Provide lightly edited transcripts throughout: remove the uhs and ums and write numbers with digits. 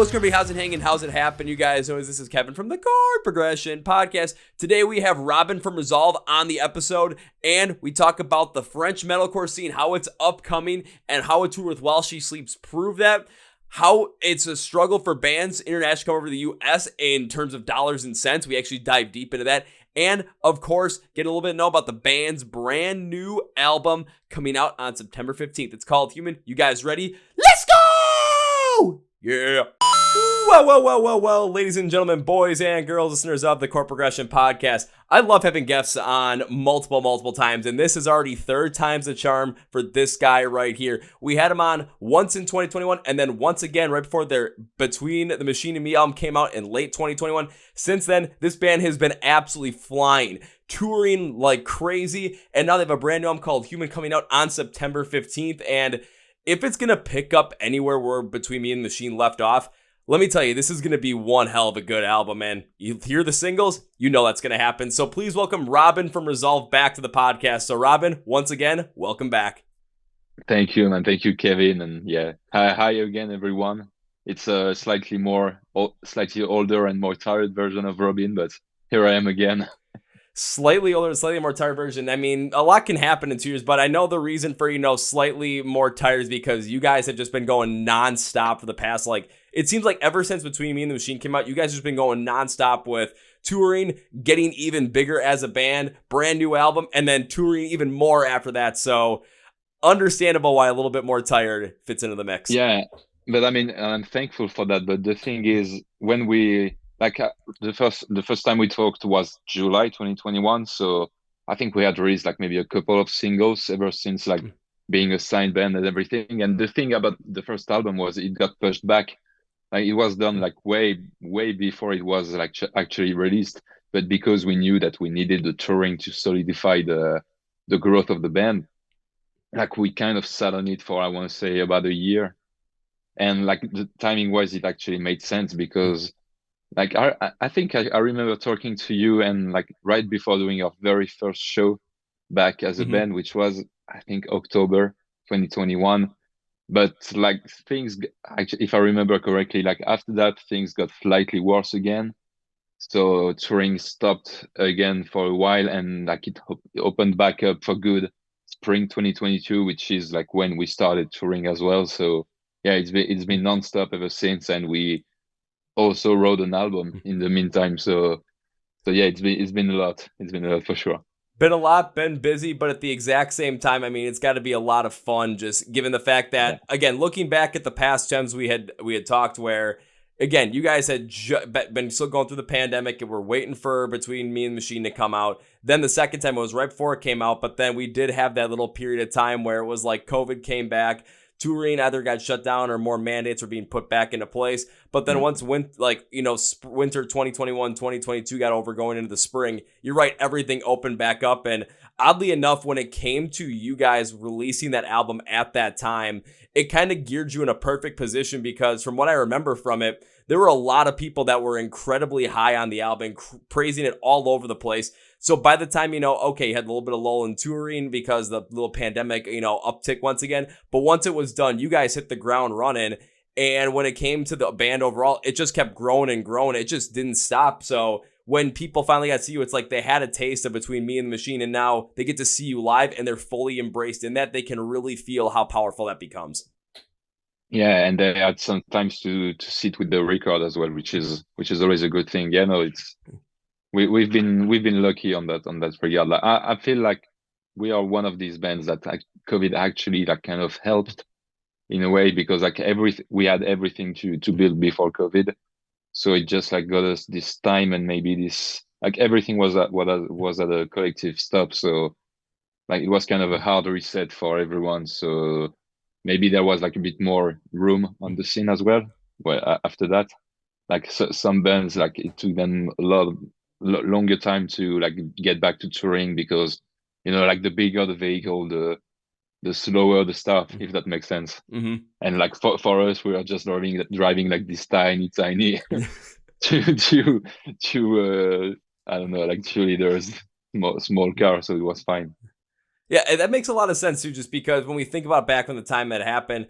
What's going to be? How's it hanging? How's it happen? You guys know this is Kevin from the Chord Progression Podcast. Today we have Robin from Resolve on the episode, and we talk about the French metalcore scene, how it's upcoming, and how a tour with While She Sleeps proved that. How it's a struggle for bands internationally come over to the US in terms of dollars and cents. We actually dive deep into that. And of course, get a little bit to know about the band's brand new album coming out on September 15th. It's called Human. You guys ready? Let's go! Yeah. Well, ladies and gentlemen, boys and girls, listeners of the Chord Progression Podcast. I love having guests on multiple times, and this is already third time's the charm for this guy right here. We had him on once in 2021, and then once again right before their Between the Machine and Me album came out in late 2021. Since then, this band has been absolutely flying, touring like crazy, and now they have a brand new album called Human coming out on September 15th, and if it's going to pick up anywhere where Between Me and the Machine left off, let me tell you, this is going to be one hell of a good album, man. You hear the singles, you know that's going to happen. So please welcome Robin from Resolve back to the podcast. So Robin, once again, welcome back. Thank you, man. Thank you, Kevin. And yeah, hi again, everyone. It's a slightly older and more tired version of Robin, but here I am again. Slightly older, slightly more tired version. I mean, a lot can happen in 2 years, but I know the reason for, slightly more tired is because you guys have just been going nonstop for the past, it seems like ever since Between Me and the Machine came out, you guys have just been going nonstop with touring, getting even bigger as a band, brand new album, and then touring even more after that. So understandable why a little bit more tired fits into the mix. Yeah, but I mean, I'm thankful for that. But the thing is, when we the first time we talked was July 2021, so I think we had released maybe a couple of singles ever since being a signed band and everything. And the thing about the first album was it got pushed back. It was done way before it was actually released, but because we knew that we needed the touring to solidify the growth of the band, we kind of sat on it for, I want to say, about a year. And the timing wise, it actually made sense because I think I remember talking to you and right before doing our very first show back as a band, which was I think October 2021. But things actually, if I remember correctly, after that things got slightly worse again. So touring stopped again for a while, and it opened back up for good spring 2022, which is when we started touring as well. So yeah, it's been nonstop ever since, and we also wrote an album in the meantime. So yeah, it's been a lot. It's been a lot for sure. Been a lot, been busy, but at the exact same time, I mean, it's got to be a lot of fun, just given the fact that, again, looking back at the past times we had talked where, again, you guys had been still going through the pandemic and we're waiting for Between Me and the Machine to come out. Then the second time it was right before it came out, but then we did have that little period of time where it was COVID came back. Touring either got shut down or more mandates were being put back into place. But then once winter 2021, 2022 got over going into the spring, you're right, everything opened back up. And oddly enough, when it came to you guys releasing that album at that time, it kind of geared you in a perfect position because from what I remember from it, there were a lot of people that were incredibly high on the album, praising it all over the place. So by the time, you had a little bit of lull in touring because the little pandemic, uptick once again. But once it was done, you guys hit the ground running. And when it came to the band overall, it just kept growing and growing. It just didn't stop. So when people finally got to see you, it's they had a taste of Between Me and the Machine, and now they get to see you live and they're fully embraced in that. They can really feel how powerful that becomes. Yeah, and they had some times to sit with the record as well, which is always a good thing. Yeah, no, it's we've been lucky on that regard. I feel like we are one of these bands that COVID actually kind of helped in a way because we had everything to build before COVID, so it just got us this time and maybe this everything was at a collective stop. So it was kind of a hard reset for everyone. So maybe there was a bit more room on the scene as well. Well, after that, some bands it took them a lot longer time to get back to touring because the bigger the vehicle, the slower the stuff, if that makes sense. And for us, we are just driving this tiny to I don't know, 2 liters small car, so it was fine. Yeah, and that makes a lot of sense too, just because when we think about back when the time that happened,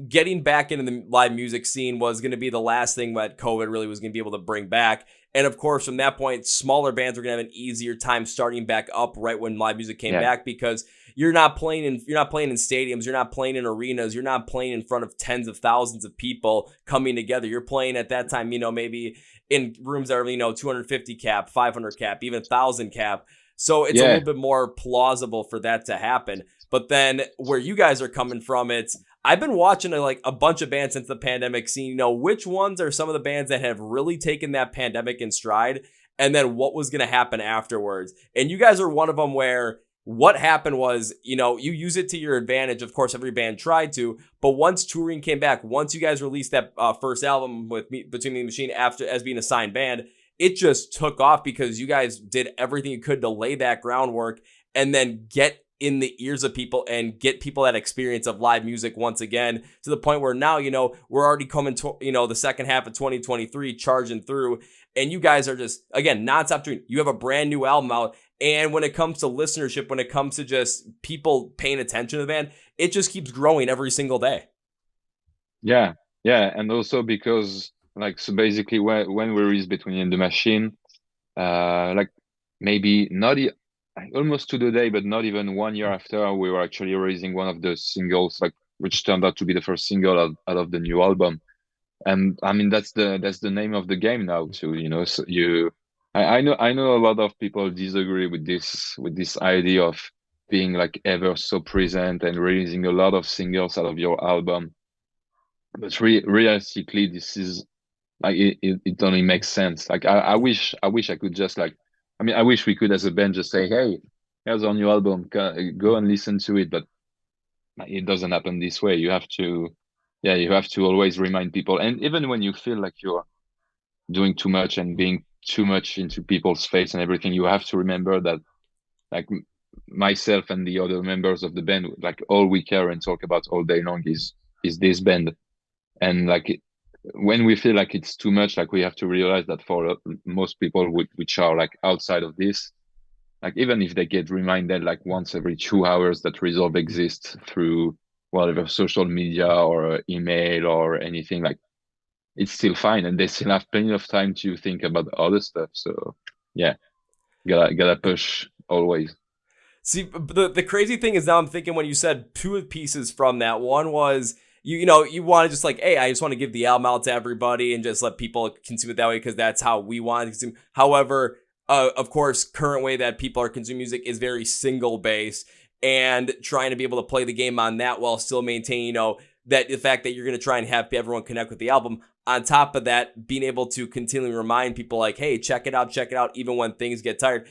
getting back into the live music scene was going to be the last thing that COVID really was going to be able to bring back. And of course, from that point, smaller bands were going to have an easier time starting back up right when live music came back, because you're not playing in stadiums, you're not playing in arenas, you're not playing in front of tens of thousands of people coming together. You're playing at that time, maybe in rooms that are 250 cap, 500 cap, even 1,000 cap. So it's a little bit more plausible for that to happen. But then where you guys are coming from, I've been watching a bunch of bands since the pandemic scene, which ones are some of the bands that have really taken that pandemic in stride, and then what was going to happen afterwards. And you guys are one of them where what happened was, you use it to your advantage. Of course, every band tried to, but once touring came back, once you guys released that first album with Between Me and the Machine after as being a signed band, it just took off because you guys did everything you could to lay that groundwork and then get in the ears of people and get people that experience of live music once again, to the point where now, we're already coming to, the second half of 2023 charging through, and you guys are just, again, nonstop doing. You have a brand new album out. And when it comes to listenership, when it comes to just people paying attention to the band, it just keeps growing every single day. Yeah. And also because so basically when we released Between the Machine, maybe not almost to the day, but not even 1 year after, we were actually releasing one of the singles, which turned out to be the first single out of the new album. And I mean, that's the name of the game now too, so I know a lot of people disagree with this idea of being ever so present and releasing a lot of singles out of your album. But realistically, this is it only makes sense. I wish I could just I wish we could as a band just say, hey, here's our new album, go and listen to it. But it doesn't happen this way. You have to always remind people. And even when you feel like you're doing too much and being too much into people's face and everything, you have to remember that myself and the other members of the band, all we care and talk about all day long is this band. And when we feel like it's too much, we have to realize that for most people which are outside of this, even if they get reminded once every 2 hours that Resolve exists through whatever social media or email or anything, it's still fine, and they still have plenty of time to think about other stuff. So yeah, gotta push always. See, the crazy thing is, now I'm thinking when you said two pieces from that. One was you want to just hey, I just want to give the album out to everybody and just let people consume it that way because that's how we want to consume. However, of course, current way that people are consuming music is very single based, and trying to be able to play the game on that while still maintaining, that the fact that you're going to try and have everyone connect with the album. On top of that, being able to continually remind people hey, check it out, even when things get tired.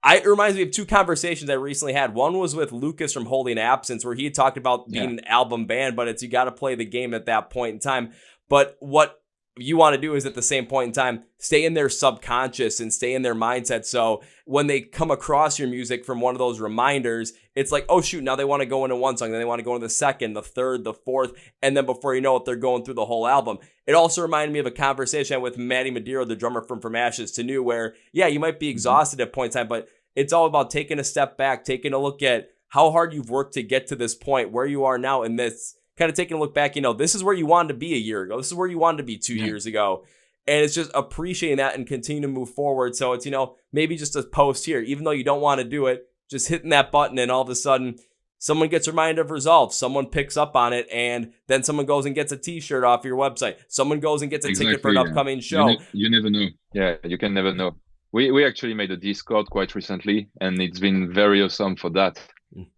It reminds me of two conversations I recently had. One was with Lucas from Holding Absence, where he had talked about being an album band, but you got to play the game at that point in time. But what you want to do is at the same point in time, stay in their subconscious and stay in their mindset. So when they come across your music from one of those reminders, it's oh shoot, now they want to go into one song, then they want to go into the second, the third, the fourth, and then before you know it, they're going through the whole album. It also reminded me of a conversation with Matty Madero, the drummer from Ashes to New, where you might be exhausted at points in time, but it's all about taking a step back, taking a look at how hard you've worked to get to this point, where you are now, and this kind of taking a look back, this is where you wanted to be a year ago. This is where you wanted to be 2 years ago. And it's just appreciating that and continue to move forward. So it's, maybe just a post here, even though you don't want to do it, just hitting that button, and all of a sudden someone gets reminded of Resolve. Someone picks up on it, and then someone goes and gets a t-shirt off your website. Someone goes and gets a ticket for an upcoming show. You never know. Yeah, you can never know. We actually made a Discord quite recently, and it's been very awesome for that,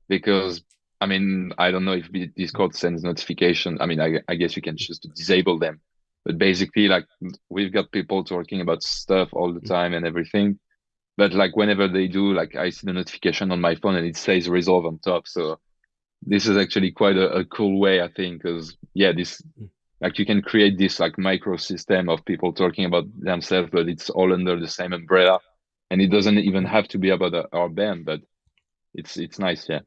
because I don't know if Discord sends notification. I guess you can choose to disable them, but basically we've got people talking about stuff all the time and everything. But whenever they do, I see the notification on my phone and it says Resolve on top. So this is actually quite a cool way, I think, because this you can create this micro system of people talking about themselves, but it's all under the same umbrella, and it doesn't even have to be about our band, but it's nice. Yeah.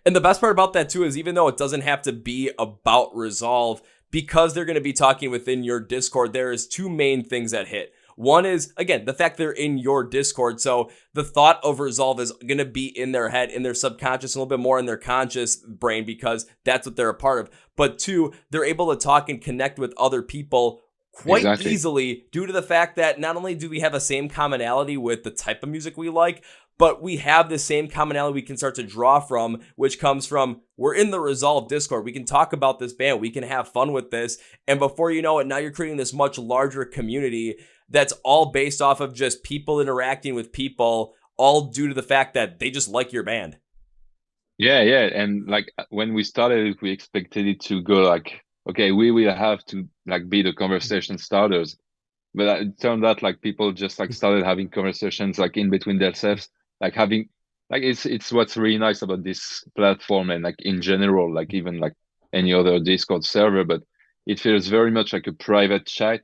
And the best part about that too is, even though it doesn't have to be about Resolve, because they're going to be talking within your Discord, there is two main things that hit. One is, again, the fact they're in your Discord. So the thought of Resolve is going to be in their head, in their subconscious, a little bit more in their conscious brain because that's what they're a part of. But two, they're able to talk and connect with other people quite easily due to the fact that not only do we have a same commonality with the type of music we like, but we have the same commonality we can start to draw from, which comes from we're in the Resolve Discord. We can talk about this band. We can have fun with this. And before you know it, now you're creating this much larger community that's all based off of just people interacting with people, all due to the fact that they just like your band. Yeah. And like when we started, we expected it to go like, okay, we will have to like be the conversation starters. But it turned out like people just like started having conversations like in between themselves, like having like it's what's really nice about this platform and like in general, like even like any other Discord server, but it feels very much like a private chat,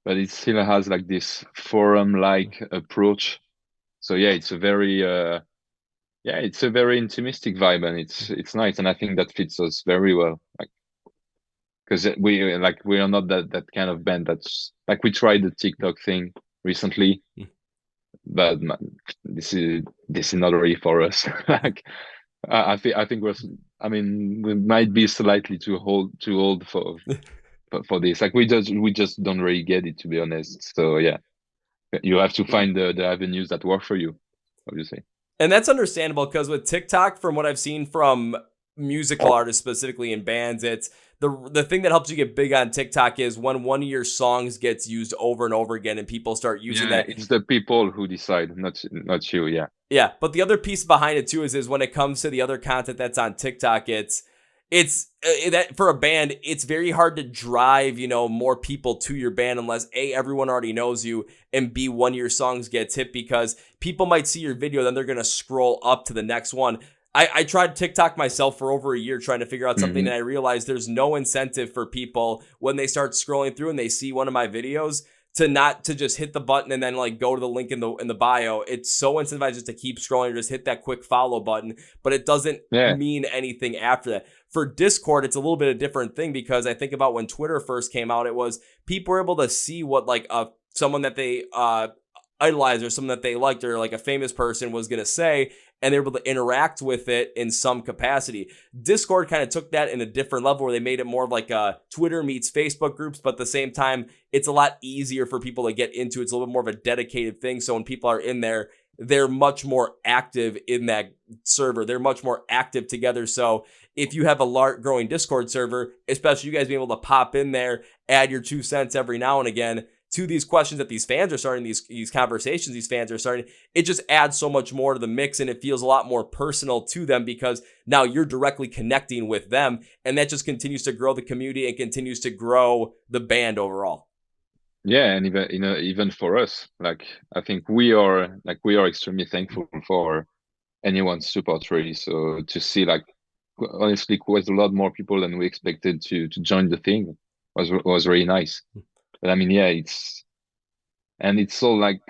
but it still has like this forum like approach. So yeah, it's a very it's a very intimistic vibe, and it's nice, and I think that fits us very well. Like because we are not that kind of band that's like we tried the TikTok thing recently, but this is not really for us. Like I think we might be slightly too old for this. Like we just don't really get it, to be honest. So yeah, you have to find the avenues that work for you, obviously. And that's understandable because with TikTok, from what I've seen from musical artists specifically in bands, it's the thing that helps you get big on TikTok is when one of your songs gets used over and over again and people start using that. It's the people who decide, not you. Yeah. Yeah, but the other piece behind it too is when it comes to the other content that's on TikTok, it's that for a band, it's very hard to drive, more people to your band unless A, everyone already knows you, and B, one of your songs gets hit because people might see your video, then they're going to scroll up to the next one. I tried TikTok myself for over a year trying to figure out something, and I realized there's no incentive for people when they start scrolling through and they see one of my videos to just hit the button and then like go to the link in the bio. It's so incentivized just to keep scrolling or just hit that quick follow button, but it doesn't mean anything after that. For Discord, it's a little bit of a different thing because I think about when Twitter first came out, it was people were able to see what like someone that they idolized or someone that they liked or like a famous person was going to say, and they were able to interact with it in some capacity. Discord kind of took that in a different level where they made it more of like a Twitter meets Facebook groups, but at the same time, it's a lot easier for people to get into. It's a little bit more of a dedicated thing. So when people are in there, they're much more active in that server. They're much more active together. So if you have a large growing Discord server, especially you guys being able to pop in there, add your 2 cents every now and again to these questions that these fans are starting, these conversations these fans are starting, it just adds so much more to the mix and it feels a lot more personal to them because now you're directly connecting with them, and that just continues to grow the community and continues to grow the band overall. Yeah, and even for us, like I think we are extremely thankful for anyone's support, really. So to see like honestly quite a lot more people than we expected to join the thing was really nice. But I mean, yeah, it's all like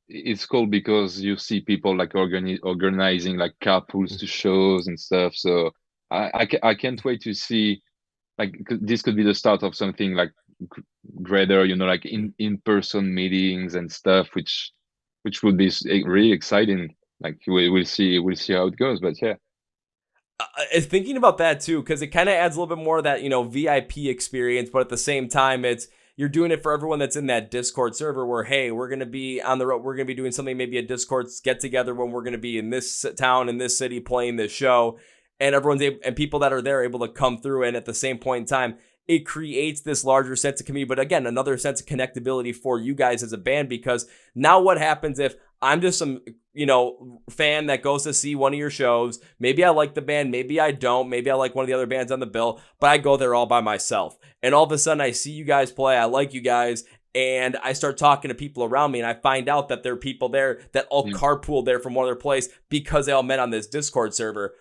it's cool because you see people like organizing like carpools to shows and stuff. So I can't wait to see like this could be the start of something like greater, like in-person meetings and stuff, which would be really exciting. Like we'll see how it goes, but yeah. Thinking about that too, because it kind of adds a little bit more of that, VIP experience, but at the same time, you're doing it for everyone that's in that Discord server where, hey, we're going to be on the road. We're going to be doing something, maybe a Discord get together when we're going to be in this town, in this city, playing this show. And and people that are there are able to come through. And at the same point in time, it creates this larger sense of community. But again, another sense of connectability for you guys as a band, because now what happens if I'm just some, fan that goes to see one of your shows. Maybe I like the band, maybe I don't. Maybe I like one of the other bands on the bill, but I go there all by myself. And all of a sudden I see you guys play, I like you guys, and I start talking to people around me, and I find out that there are people there that all carpooled there from one other place because they all met on this Discord server.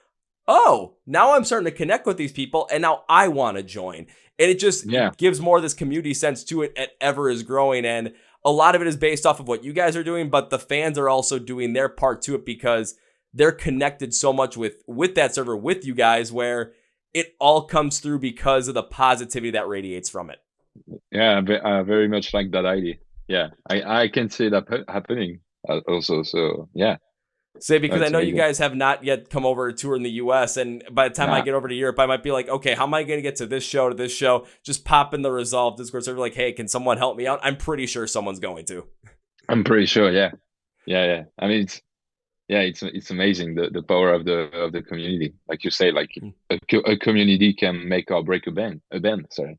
Oh, now I'm starting to connect with these people, and now I want to join. And it just gives more of this community sense to it, and ever is growing. And a lot of it is based off of what you guys are doing, but the fans are also doing their part to it because they're connected so much with that server, with you guys, where it all comes through because of the positivity that radiates from it. Yeah, I very much like that idea. yeah, I can see that happening also. So yeah, Say, because I it's know you amazing. guys have not yet come over to tour in the US. And by the time I Nah, get over to Europe, I might be like, okay, how am I going to get to this show, to this show? Just pop in the Resolve Discord server, like, hey, can someone help me out? I'm pretty sure someone's going to. I'm pretty sure. Yeah, yeah. I mean, it's amazing the power of the community. Like you say, like a community can make or break a band. A band, sorry,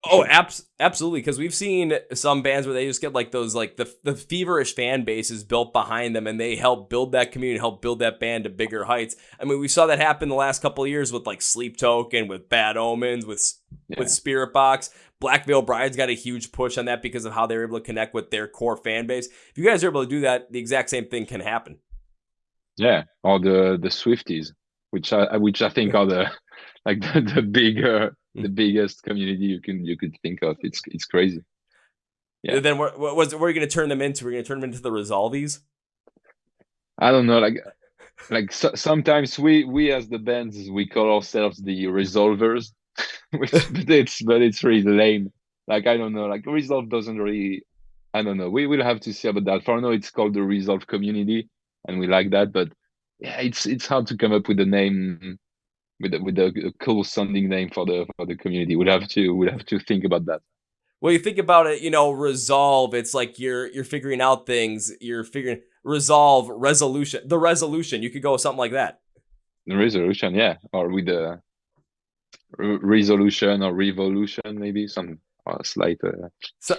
for Oh, sure. absolutely. Because we've seen some bands where they just get like those, like the feverish fan bases built behind them, and they help build that community, help build that band to bigger heights. I mean, we saw that happen the last couple of years with like Sleep Token, with Bad Omens, with Yeah, Spirit Box. Black Veil Bride's got a huge push on that because of how they were able to connect with their core fan base. If you guys are able to do that, the exact same thing can happen. yeah. Or the Swifties, which I think are the like the biggest community you could think of. It's crazy. Yeah. Then what are you going to turn them into? We're going to turn them into the Resolvies. I don't know, like sometimes we as the bands we call ourselves the resolvers, which but it's really lame. Like I don't know, like resolve doesn't really. I don't know. We will have to see about that. For now, it's called the resolve community, and we like that. But yeah, it's hard to come up with a name with a cool sounding name for the community. We'll have to think about that. Well, you think about it, resolve. It's like you're figuring out things. You're figuring resolve, resolution. The resolution. You could go with something like that. The resolution, yeah, or with the resolution or revolution, maybe some slight. So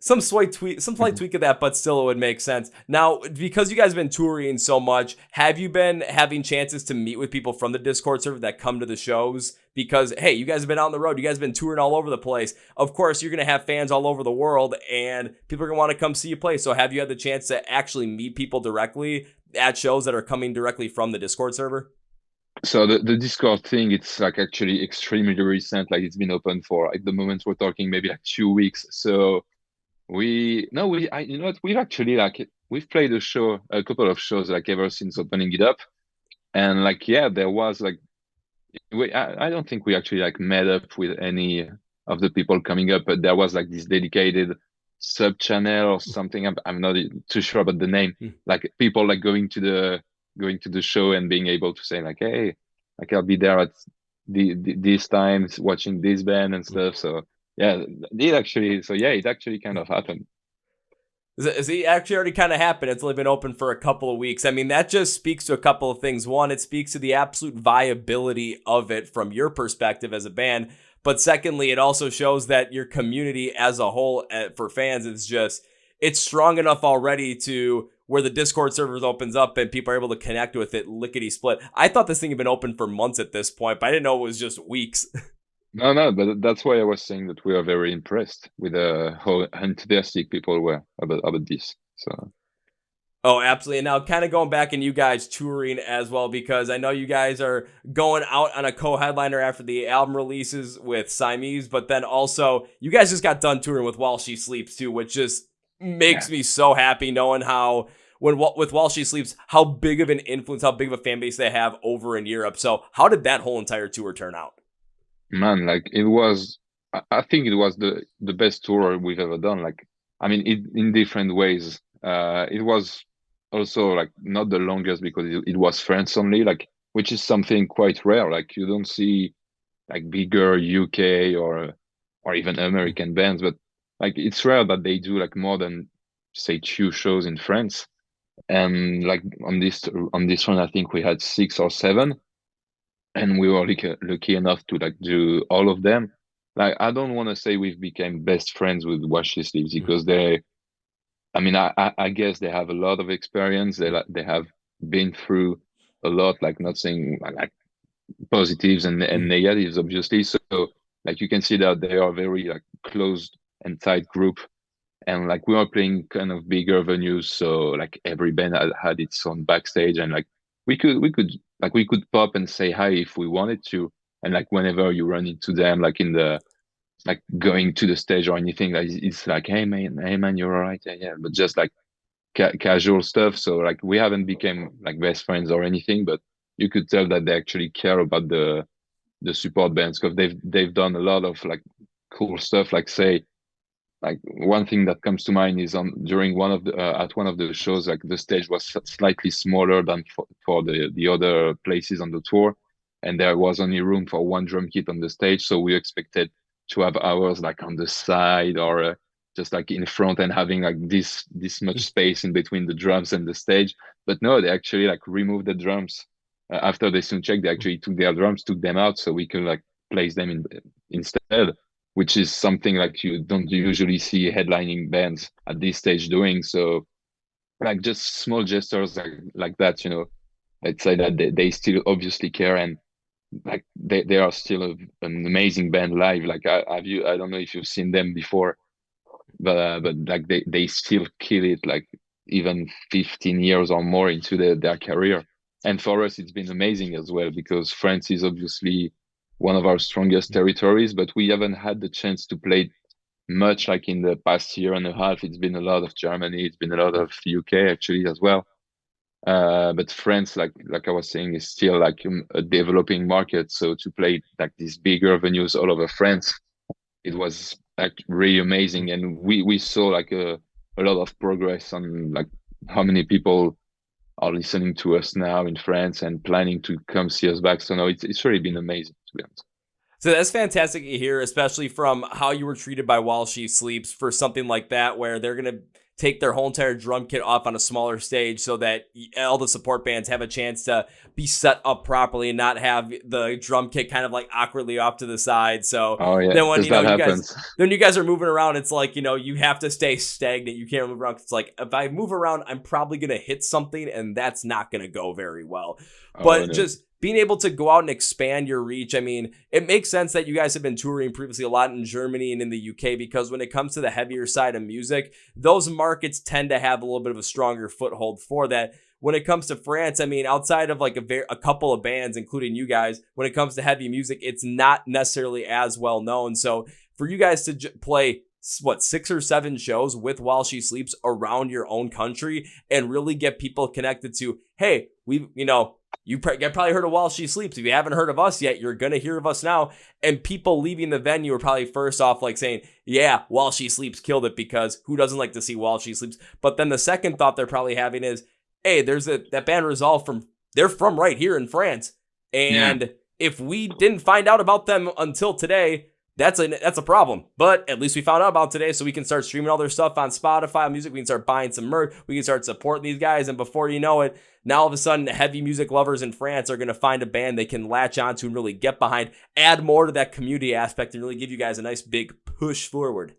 some slight tweak of that, but still it would make sense. Now, because you guys have been touring so much, have you been having chances to meet with people from the Discord server that come to the shows? Because hey, you guys have been out on the road, you guys have been touring all over the place. Of course, you're gonna have fans all over the world, and people are gonna want to come see you play. So, have you had the chance to actually meet people directly at shows that are coming directly from the Discord server? So the Discord thing, it's like actually extremely recent. Like it's been open for at the moment we're talking maybe like 2 weeks. So we no we I you know what we've actually like we've played a couple of shows like ever since opening it up. And like yeah, there was like I don't think we actually like met up with any of the people coming up, but there was like this dedicated sub channel or something. I'm not too sure about the name. Like people like going to the show and being able to say like, hey, like I'll be there at these times watching this band and stuff. So yeah, it actually kind of happened. See, actually already kind of happened. It's only been open for a couple of weeks. I mean, that just speaks to a couple of things. One, it speaks to the absolute viability of it from your perspective as a band. But secondly, it also shows that your community as a whole for fans is just, it's strong enough already to where the Discord servers opens up and people are able to connect with it lickety split. I thought this thing had been open for months at this point, but I didn't know it was just weeks. No, but that's why I was saying that we are very impressed with how enthusiastic people were about this. So Oh, absolutely. And now, kind of going back and you guys touring as well, because I know you guys are going out on a co-headliner after the album releases with Siamese, but then also you guys just got done touring with While She Sleeps too, which just yeah, makes me so happy knowing how with While She Sleeps, how big of an influence, how big of a fan base they have over in Europe. So, how did that whole entire tour turn out? man, like it was. I think it was the best tour we've ever done. Like, I mean, in different ways. It was also like not the longest because it was France only, like which is something quite rare. Like you don't see like bigger UK or even American bands, but like it's rare that they do like more than say two shows in France. And like on this one, I think we had six or seven, and we were like lucky enough to like do all of them. Like I don't want to say we've become best friends with Washi Sleeves because I mean, I guess they have a lot of experience. They have been through a lot, like not saying like positives and negatives, obviously. So like you can see that they are very like closed and tight group, and like we were playing kind of bigger venues, so like every band had its own backstage, and like we could pop and say hi if we wanted to, and like whenever you run into them, like in the like going to the stage or anything, like it's like hey man, you're all right, yeah, but just like casual stuff. So like we haven't become like best friends or anything, but you could tell that they actually care about the support bands because they've done a lot of like cool stuff. Like say like one thing that comes to mind is on during one of the at one of the shows, like the stage was slightly smaller than for the other places on the tour, and there was only room for one drum kit on the stage, so we expected to have ours like on the side or just like in front and having like this much space in between the drums and the stage. But no, they actually like removed the drums after the sound check. They actually took their drums, took them out, so we could like place them in instead, which is something like you don't usually see headlining bands at this stage doing. So like just small gestures like that, I'd say that they still obviously care, and like they are still an amazing band live. Like I don't know if you've seen them before, but like they still kill it, like even 15 years or more into their career. And for us it's been amazing as well, because France is obviously one of our strongest territories, but we haven't had the chance to play much. Like in the past year and a half, it's been a lot of Germany, it's been a lot of UK actually as well. But France, like I was saying, is still like a developing market. So to play like these bigger venues all over France, it was like really amazing, and we saw like a lot of progress on like how many people are listening to us now in France and planning to come see us back. So no, it's really been amazing, to be honest. So that's fantastic to hear, especially from how you were treated by While She Sleeps for something like that, where they're going to take their whole entire drum kit off on a smaller stage so that all the support bands have a chance to be set up properly and not have the drum kit kind of like awkwardly off to the side. So Oh yeah, then when, because that happens. you guys are moving around, it's like, you have to stay stagnant. You can't move around. It's like, if I move around, I'm probably going to hit something, and that's not going to go very well. Oh But no. just being able to go out and expand your reach, I mean, it makes sense that you guys have been touring previously a lot in Germany and in the UK, because when it comes to the heavier side of music, those markets tend to have a little bit of a stronger foothold for that. When it comes to France, I mean, outside of like a couple of bands, including you guys, when it comes to heavy music, it's not necessarily as well known. So for you guys to play 6 or 7 shows with While She Sleeps around your own country and really get people connected to, hey, you probably heard of While She Sleeps. If you haven't heard of us yet, you're going to hear of us now. And people leaving the venue are probably first off like saying, yeah, While She Sleeps killed it, because who doesn't like to see While She Sleeps? But then the second thought they're probably having is, hey, there's that band Resolve they're from right here in France. And if we didn't find out about them until today, that's a problem. But at least we found out about today, so we can start streaming all their stuff on Spotify music. We can start buying some merch. We can start supporting these guys. And before you know it, now all of a sudden, heavy music lovers in France are going to find a band they can latch onto and really get behind, add more to that community aspect, and really give you guys a nice big push forward.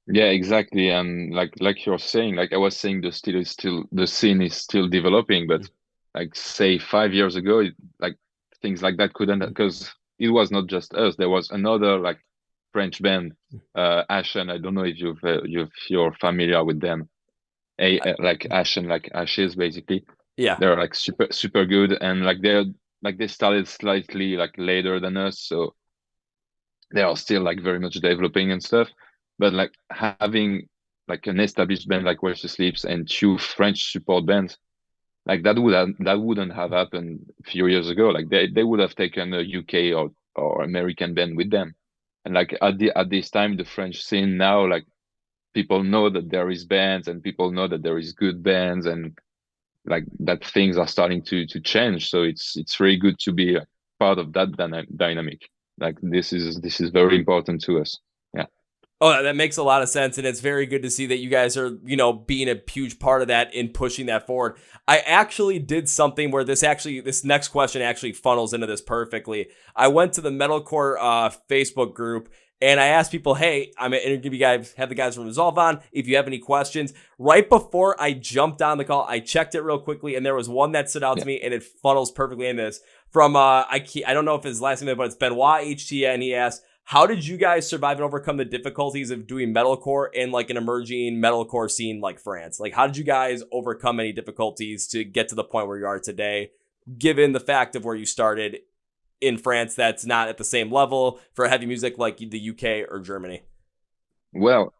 Yeah, exactly. And like you're saying, like I was saying, the scene is still developing, but like say 5 years ago, like things like that couldn't, because it was not just us. There was another like French band, Ashen. I don't know if you're familiar with them. Like Ashen, like Ashes, basically. Yeah. They're like super good, and they started slightly like later than us, so they are still like very much developing and stuff. But like having like an established band like Where She Sleeps and 2 French support bands, like that wouldn't have happened a few years ago. Like they would have taken a UK or American band with them. And like at this time, the French scene now, like people know that there is bands and people know that there is good bands, and like that things are starting to change. So it's really good to be part of that dynamic. Like this is very important to us. Yeah. Oh, that makes a lot of sense, and it's very good to see that you guys are, being a huge part of that in pushing that forward. I actually did something where this next question actually funnels into this perfectly. I went to the Metalcore Facebook group, and I asked people, hey, I'm going to have the guys from Resolve on if you have any questions. Right before I jumped on the call, I checked it real quickly, and there was one that stood out to me, and it funnels perfectly in this. From, I don't know if his last name, but it's Benoit HTN. He asked, how did you guys survive and overcome the difficulties of doing metalcore in like an emerging metalcore scene like France? Like, how did you guys overcome any difficulties to get to the point where you are today, given the fact of where you started in France that's not at the same level for heavy music like the UK or Germany? Well,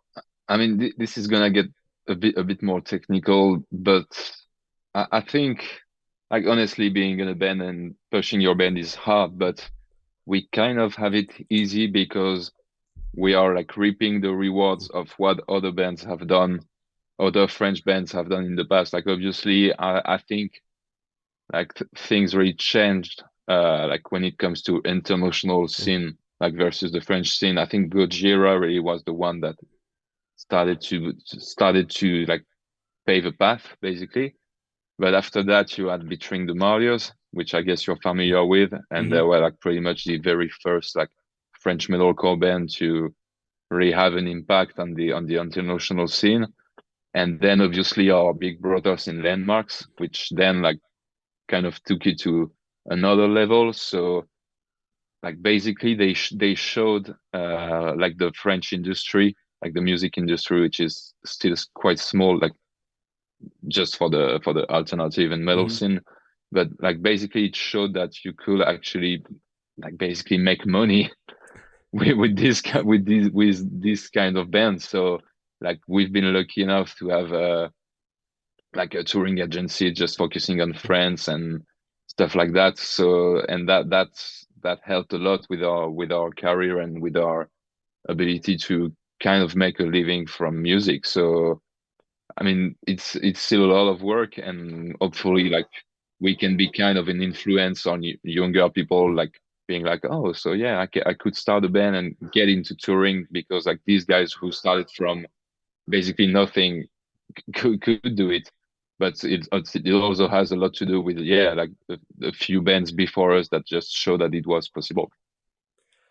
I mean, this is gonna get a bit more technical, but I think, like honestly, being in a band and pushing your band is hard, but we kind of have it easy because we are like reaping the rewards of what other bands have done, other French bands have done in the past. Like obviously, I think like things really changed. Like when it comes to international scene, like versus the French scene, I think Gojira really was the one that started to like pave a path basically. But after that, you had Betraying the Martyrs, which I guess you're familiar with, and they Mm-hmm. were like pretty much the very first like French metalcore band to really have an impact on the international scene. And then obviously our big brothers in Landmarks, which then like kind of took it to another level. So like basically they showed like the French industry, like the music industry, which is still quite small, like just for the alternative and metal Mm-hmm. scene. But like basically it showed that you could actually like basically make money with this kind of band. So like we've been lucky enough to have like a touring agency just focusing on France and stuff like that. So and that helped a lot with our career and with our ability to kind of make a living from music. So I mean, it's still a lot of work, and hopefully, like we can be kind of an influence on younger people, like being like, oh, so yeah, I could start a band and get into touring because like these guys who started from basically nothing could do it. But it also has a lot to do with yeah, like a few bands before us that just show that it was possible.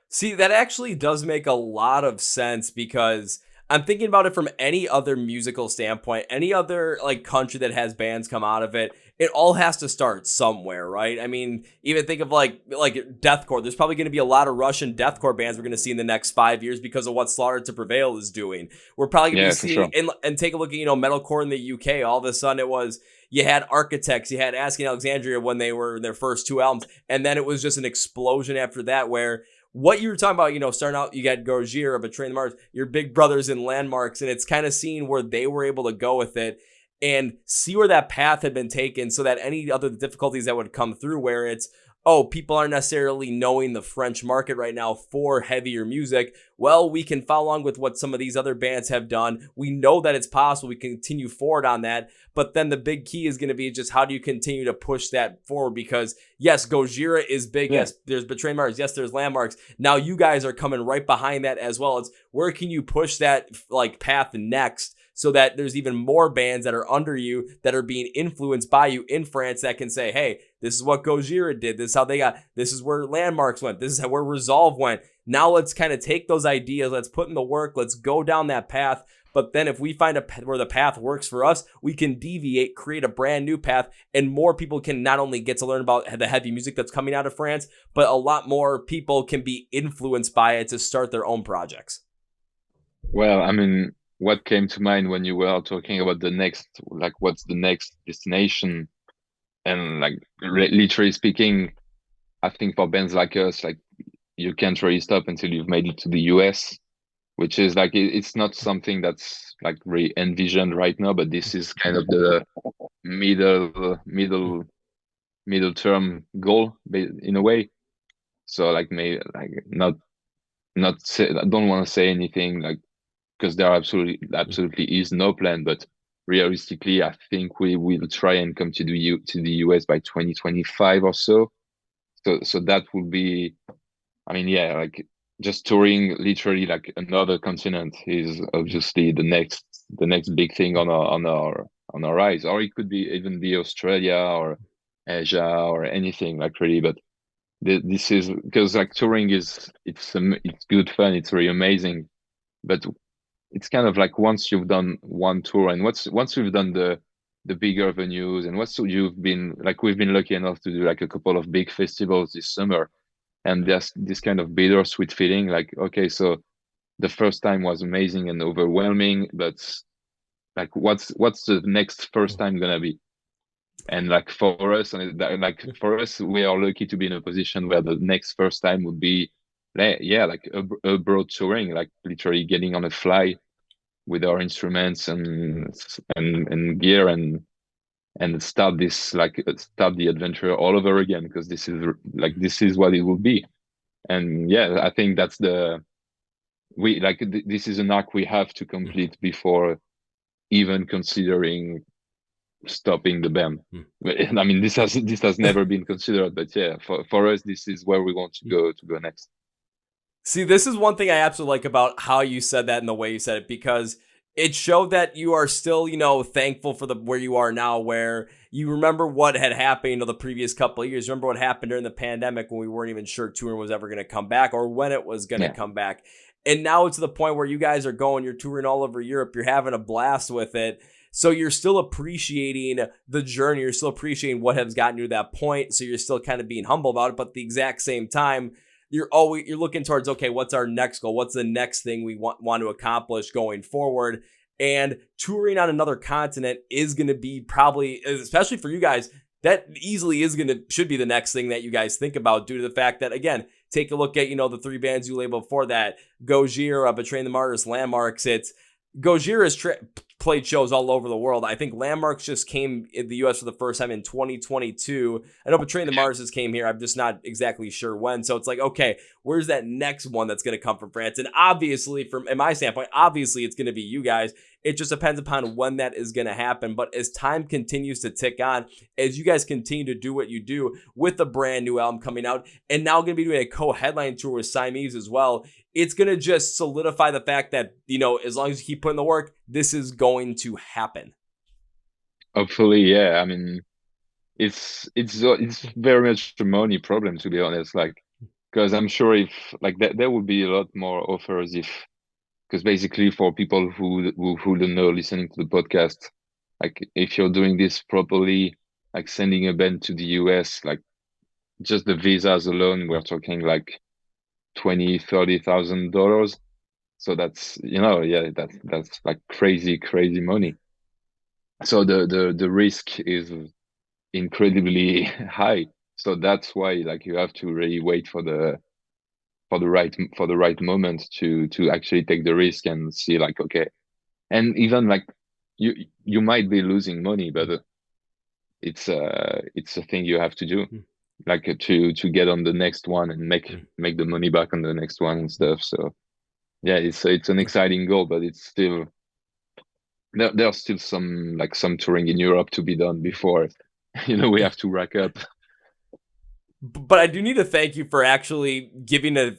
See, that actually does make a lot of sense because I'm thinking about it from any other musical standpoint, any other like country that has bands come out of it. It all has to start somewhere, right? I mean, even think of like deathcore. There's probably going to be a lot of Russian deathcore bands we're going to see in the next 5 years because of what Slaughter to Prevail is doing. We're probably going to be Yeah, for seeing sure. and take a look at metalcore in the UK. All of a sudden, it was you had Architects, you had Asking Alexandria when they were in their first two albums, and then it was just an explosion after that where what you were talking about, starting out, you got Gojira, Betraying the Martyrs, your big brothers in Landmarks, and it's kind of seeing where they were able to go with it and see where that path had been taken so that any other difficulties that would come through where it's, oh, people aren't necessarily knowing the French market right now for heavier music. Well, we can follow along with what some of these other bands have done. We know that it's possible. We continue forward on that. But then the big key is going to be just how do you continue to push that forward? Because yes, Gojira is big. Yeah. Yes, there's Betraying Mars. Yes, there's Landmarks. Now you guys are coming right behind that as well. It's where can you push that like path next so that there's even more bands that are under you that are being influenced by you in France that can say, hey, this is what Gojira did. This is how they got, this is where Landmarks went. This is where Resolve went. Now let's kind of take those ideas. Let's put in the work. Let's go down that path. But then if we find where the path works for us, we can deviate, create a brand new path, and more people can not only get to learn about the heavy music that's coming out of France, but a lot more people can be influenced by it to start their own projects. Well, I mean, what came to mind when you were talking about the next, like, what's the next destination? And like, literally speaking, I think for bands like us, like, you can't really stop until you've made it to the US, which is like, it's not something that's like really envisioned right now, but this is kind of the middle term goal in a way. So like, maybe like not say, I don't want to say anything like because there absolutely is no plan, but realistically, I think we will try and come to to the US by 2025 or so. So that would be, I mean, yeah, like just touring literally like another continent is obviously the next big thing on our eyes, or it could be even be Australia or Asia or anything like really, but this is because like touring is it's good fun, it's really amazing, but it's kind of like once you've done one tour and once you've done the bigger venues and once you've been like we've been lucky enough to do like a couple of big festivals this summer, and there's this kind of bittersweet feeling like okay, so the first time was amazing and overwhelming, but like what's the next first time gonna be? And like for us, for us, we are lucky to be in a position where the next first time would be yeah, like a broad touring, like literally getting on a fly with our instruments and gear and start this like start the adventure all over again, because this is like this is what it will be. And yeah, I think we like this is an arc we have to complete before even considering stopping the band. I mean, this has never been considered, but yeah, for us, this is where we want to go next. See, this is one thing I absolutely like about how you said that and the way you said it, because it showed that you are still, thankful for the where you are now, where you remember what had happened, the previous couple of years. Remember what happened during the pandemic when we weren't even sure touring was ever going to come back or when it was going to come back. And now it's to the point where you guys are going, you're touring all over Europe, you're having a blast with it. So you're still appreciating the journey. You're still appreciating what has gotten you to that point. So you're still kind of being humble about it. But at the exact same time, you're looking towards, okay, what's our next goal? What's the next thing we want to accomplish going forward? And touring on another continent is going to be probably, especially for you guys, that easily should be the next thing that you guys think about, due to the fact that, again, take a look at, the three bands you labeled before that: Gojira, Betraying the Martyrs, Landmvrks. It's Gojira's played shows all over the world. I think Landmvrks just came in the U.S. for the first time in 2022. I know Betraying the Martyrs came here. I'm just not exactly sure when. So it's like, okay, where's that next one that's going to come from France? And obviously, from my standpoint, obviously it's going to be you guys. It just depends upon when that is going to happen. But as time continues to tick on, as you guys continue to do what you do with the brand new album coming out, and now going to be doing a co-headline tour with Siamese as well, it's going to just solidify the fact that, as long as you keep putting the work, this is going to happen. Hopefully, yeah. I mean, it's very much a money problem, to be honest. Like, because I'm sure if like there would be a lot more offers because basically for people who don't know, listening to the podcast, like if you're doing this properly, like sending a band to the US, like just the visas alone, we're talking like $20,000-$30,000. So that's that's like crazy money. So the risk is incredibly high. So that's why like you have to really wait for the right moment to actually take the risk and see like, okay. And even like you might be losing money, but it's a thing you have to do, like to get on the next one and make the money back on the next one and stuff. So yeah, it's an exciting goal, but it's still there's still some touring in Europe to be done before we have to rack up. But I do need to thank you for actually giving a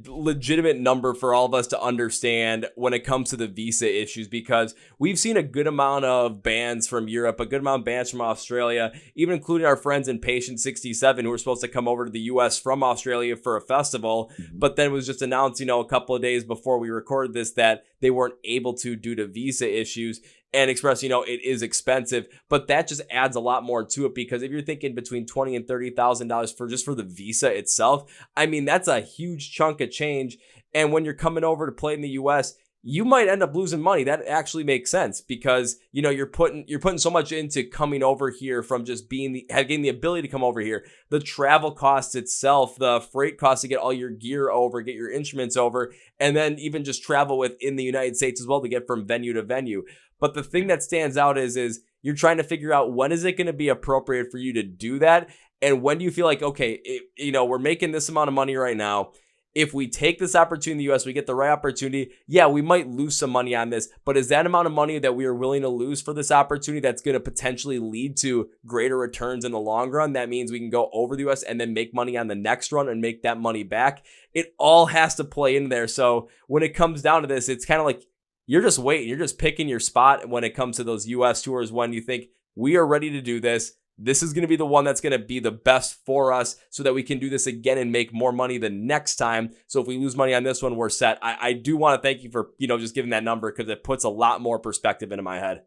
legitimate number for all of us to understand when it comes to the visa issues, because we've seen a good amount of bands from Europe, a good amount of bands from Australia, even including our friends in Patient 67 who were supposed to come over to the US from Australia for a festival, but then was just announced, a couple of days before we recorded this that they weren't able to due to visa issues. And express, it is expensive, but that just adds a lot more to it, because if you're thinking between $20,000 and $30,000 for the visa itself, I mean, that's a huge chunk of change. And when you're coming over to play in the US, you might end up losing money. That actually makes sense, because you're putting so much into coming over here from just getting the ability to come over here. The travel costs itself, the freight costs to get all your gear over, get your instruments over, and then even just travel within the United States as well to get from venue to venue. But the thing that stands out is you're trying to figure out, when is it going to be appropriate for you to do that? And when do you feel like, okay, we're making this amount of money right now. If we take this opportunity in the US, we get the right opportunity. Yeah, we might lose some money on this, but is that amount of money that we are willing to lose for this opportunity that's going to potentially lead to greater returns in the long run? That means we can go over the US and then make money on the next run and make that money back. It all has to play in there. So when it comes down to this, it's kind of like, you're just waiting. You're just picking your spot when it comes to those US tours, when you think we are ready to do this. This is going to be the one that's going to be the best for us, so that we can do this again and make more money the next time. So if we lose money on this one, we're set. I do want to thank you for, just giving that number, because it puts a lot more perspective into my head.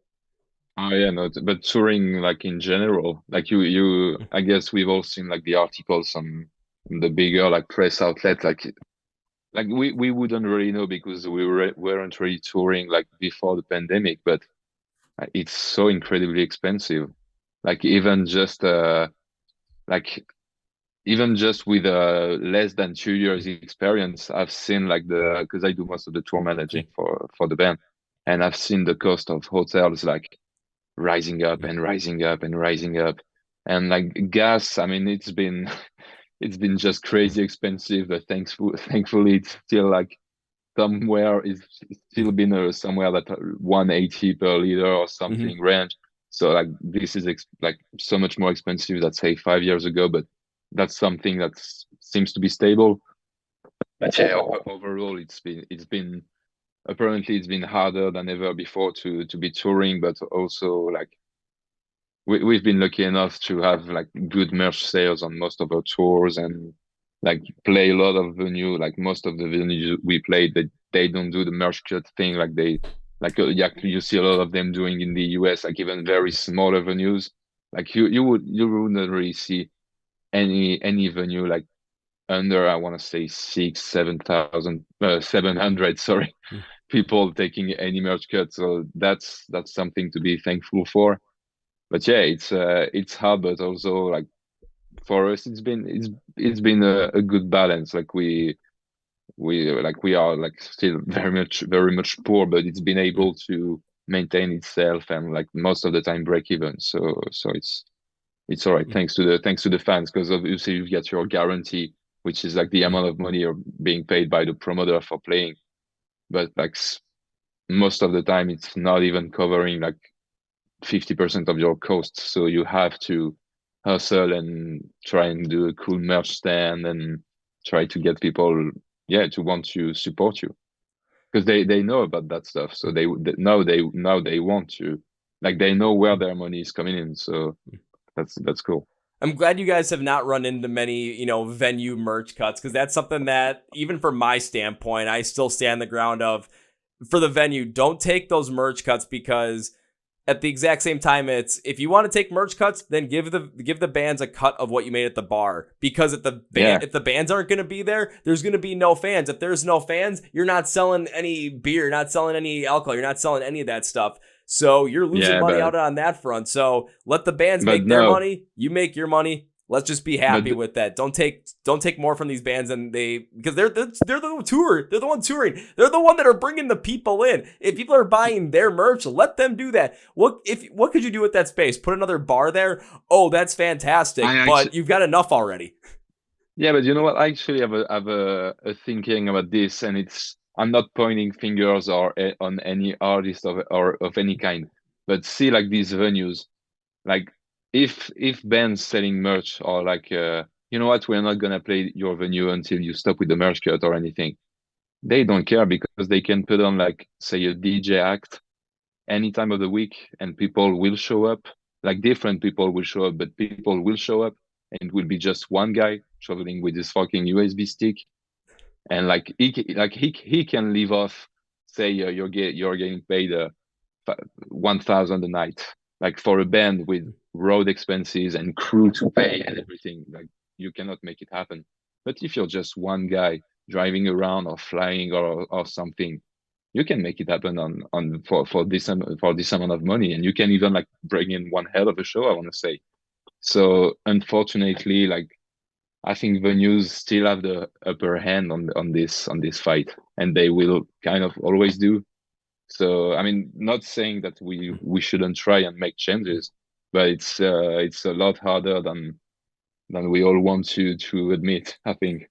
Oh yeah, no, but touring like in general, like I guess we've all seen like the articles on the bigger like press outlet, like we wouldn't really know, because weren't really touring like before the pandemic, but it's so incredibly expensive. Like even just with less than 2 years experience, I've seen like because I do most of the tour managing for the band, and I've seen the cost of hotels like rising up and rising up and rising up, and like gas. I mean, it's been just crazy expensive, but thankfully it's still like somewhere is still been somewhere that 180 per liter or Hmm. something range. So like this is like so much more expensive than say 5 years ago, but that's something that seems to be stable. But yeah, overall, it's been apparently it's been harder than ever before to be touring, but also like we've been lucky enough to have like good merch sales on most of our tours and like play a lot of venue. Like most of the venues we played, they don't do the merch cut thing like they like yeah, you see a lot of them doing in the US, like even very smaller venues. Like you wouldn't really see any venue like under I want to say 7,000 700 sorry people taking any merch cut. So that's something to be thankful for. But yeah, it's hard, but also like for us, it's been a good balance. Like we are like still very much poor, but it's been able to maintain itself and like most of the time break even. So it's all right thanks to the fans because obviously you get your guarantee, which is like the amount of money you're being paid by the promoter for playing. But like most of the time, it's not even covering like 50% of your costs. So you have to hustle and try and do a cool merch stand and try to get people, yeah, to want to support you because they know about that stuff. So now they want to, like they know where their money is coming in. So that's cool. I'm glad you guys have not run into many, venue merch cuts, because that's something that, even from my standpoint, I still stand the ground of, for the venue, don't take those merch cuts, because at the exact same time, it's, if you want to take merch cuts, then give the bands a cut of what you made at the bar, because Yeah, if the bands aren't going to be there, there's going to be no fans. If there's no fans, you're not selling any beer, you're not selling any alcohol, you're not selling any of that stuff. So you're losing yeah, money out on that front. So let the bands but make their no, money, you make your money. Let's just be but happy with that. Don't take more from these bands than because they're the tour. They're the one touring. They're the one that are bringing the people in. If people are buying their merch, let them do that. What could you do with that space? Put another bar there? Oh, that's I fantastic. But actually, you've got enough already. yeah, but you know what? I actually have a thinking about this, and it's I'm not pointing fingers or on any artist or of any kind, but see like these venues, like if bands selling merch or like you know what, we're not gonna play your venue until you stop with the merch cut or anything. They don't care because they can put on like say a DJ act any time of the week and people will show up. Like different people will show up, but people will show up and it will be just one guy traveling with his fucking USB stick. And like he can leave off, say you're getting paid 1,000 a night, like for a band with road expenses and crew to pay and everything. Like you cannot make it happen. But if you're just one guy driving around or flying or something, you can make it happen on for this amount of money, and you can even like bring in one hell of a show, I want to say. So unfortunately, like I think venues still have the upper hand on this fight, and they will kind of always do. So I mean, not saying that we shouldn't try and make changes, but it's a lot harder than we all want to admit, I think.